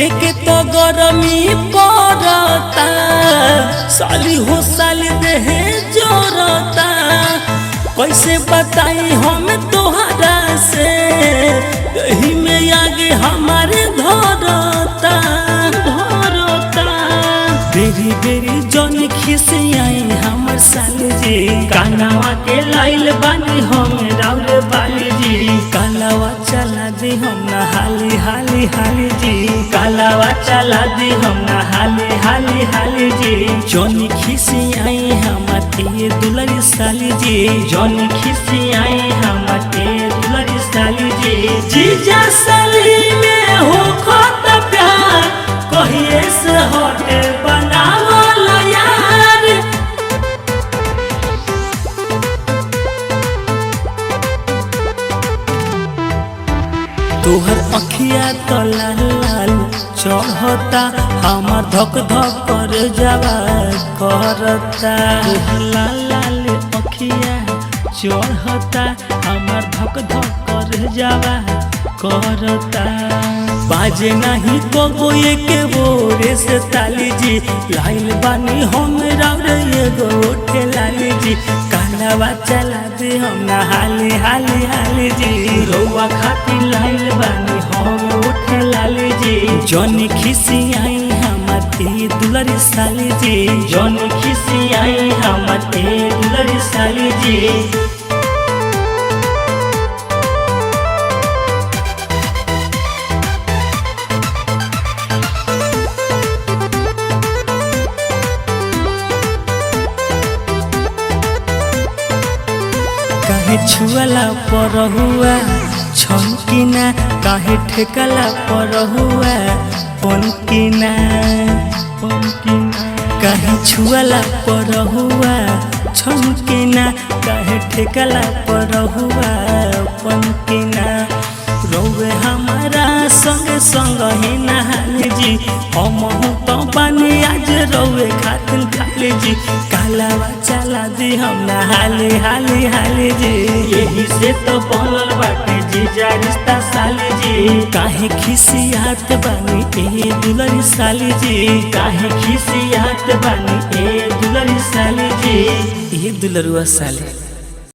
एक तो गरमी पड़ता साली हो साली देहे जोरता कैसे बताई हम तोहरा से दही में आगे हमारे धरता बेरी बेरी जन खिसियाई हमर साली जी कानावा के लाइल बानी हम राउर बाली जी कालावा चला दी हम ना हाली हाली हाली जी कालावा चला दी हम ना हाली हाली हाली जी जन खिसियाई हमर के दुलरी साली जी जन खिसियाई हमर के दुलरी साली जी जीजा साली में हो खत प्यार कहिए से होटे बनावल यार तोहर अखिया तो लाल लाल चढ़ता हमार धक धक कर जावा करता तोहर लाल लाल अखिया चढ़ता हमार धक धक कर जावा करता बाजे नहीं तो गोये के बोरे से ताली जी लाइल बानी हम राउर एगो ठेलाली जी कालावा चला दे हम ना हाली हाली हाली जी रउआ खातिर लाइल बानी हम ठेलाली जी जनी खिसियाई हमर के दुलरी साली जी जनी खिसियाई हमर के दुलरी साली जी काहे छुअला पर हुआ छमकीना काहे ठेकला पर हुआ पनकीना काहे छुअला पर हुआ छमकीना काहे ठेकला पर हुआ पनकीना रउए हमारा संग संग ही नहाली जी हम तो पानी आज रउए खातिर खाली जी कालावा चला दी हम ना हाली हाली हाली जी यही से तो बोलल बाटे जीजा रिश्ता साली जी काहे खिसियात बानी ए दुलरी साली जी काहे खिसियात बानी ए दुलरी साली जी ए दुलरुआ साली।